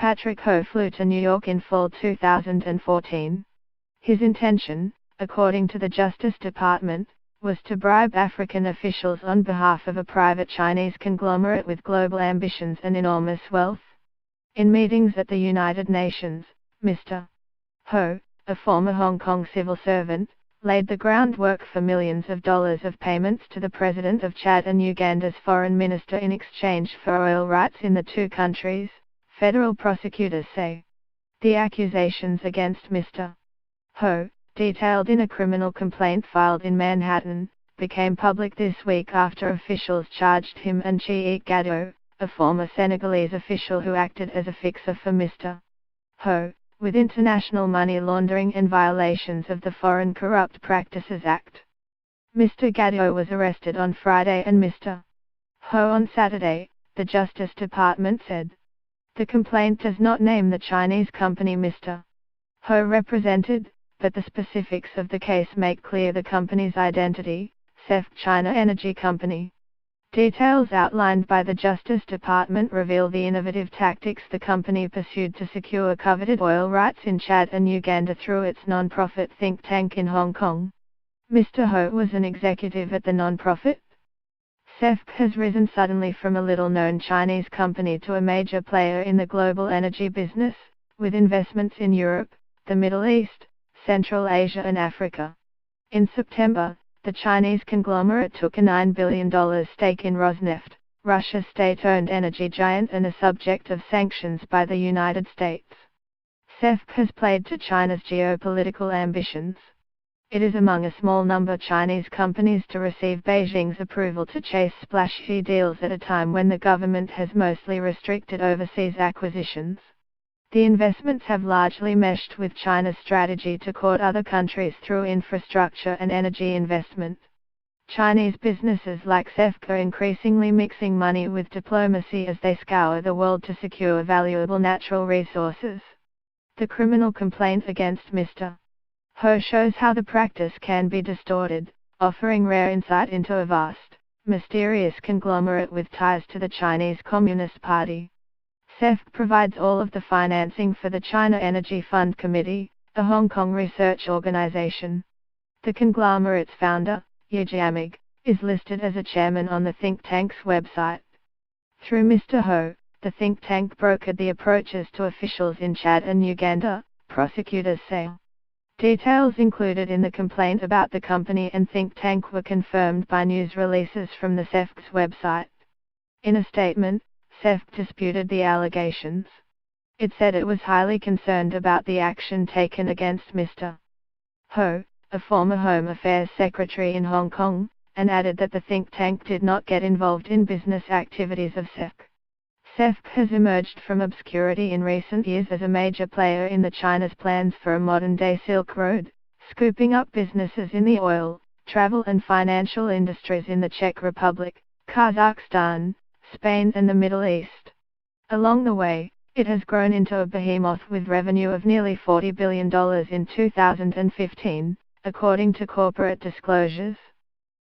Patrick Ho flew to New York in fall 2014. His intention, according to the Justice Department, was to bribe African officials on behalf of a private Chinese conglomerate with global ambitions and enormous wealth. In meetings at the United Nations, Mr. Ho, a former Hong Kong civil servant, laid the groundwork for millions of dollars of payments to the President of Chad and Uganda's foreign minister in exchange for oil rights in the two countries, federal prosecutors say. The accusations against Mr. Ho, detailed in a criminal complaint filed in Manhattan, became public this week after officials charged him and Cheikh Gaddo, a former Senegalese official who acted as a fixer for Mr. Ho, with international money laundering and violations of the Foreign Corrupt Practices Act. Mr. Gaddo was arrested on Friday and Mr. Ho on Saturday, the Justice Department said. The complaint does not name the Chinese company Mr. Ho represented, but the specifics of the case make clear the company's identity, CEF China Energy Company. Details outlined by the Justice Department reveal the innovative tactics the company pursued to secure coveted oil rights in Chad and Uganda through its non-profit think tank in Hong Kong. Mr. Ho was an executive at the non-profit. CEF has risen suddenly from a little-known Chinese company to a major player in the global energy business, with investments in Europe, the Middle East, Central Asia and Africa. In September, the Chinese conglomerate took a $9 billion stake in Rosneft, Russia's state-owned energy giant and a subject of sanctions by the United States. CEF has played to China's geopolitical ambitions. It is among a small number of Chinese companies to receive Beijing's approval to chase splashy deals at a time when the government has mostly restricted overseas acquisitions. The investments have largely meshed with China's strategy to court other countries through infrastructure and energy investment. Chinese businesses like CEF are increasingly mixing money with diplomacy as they scour the world to secure valuable natural resources. The criminal complaint against Mr. Ho shows how the practice can be distorted, offering rare insight into a vast, mysterious conglomerate with ties to the Chinese Communist Party. CEF provides all of the financing for the China Energy Fund Committee, a Hong Kong research organization. The conglomerate's founder, Ye Jiaming, is listed as a chairman on the think tank's website. Through Mr. Ho, the think tank brokered the approaches to officials in Chad and Uganda, prosecutors say. Details included in the complaint about the company and think tank were confirmed by news releases from the CEF's website. In a statement, CEF disputed the allegations. It said it was highly concerned about the action taken against Mr. Ho, a former Home Affairs Secretary in Hong Kong, and added that the think tank did not get involved in business activities of CEF. CEF has emerged from obscurity in recent years as a major player in the China's plans for a modern-day Silk Road, scooping up businesses in the oil, travel and financial industries in the Czech Republic, Kazakhstan, Spain and the Middle East. Along the way, it has grown into a behemoth with revenue of nearly $40 billion in 2015, according to corporate disclosures.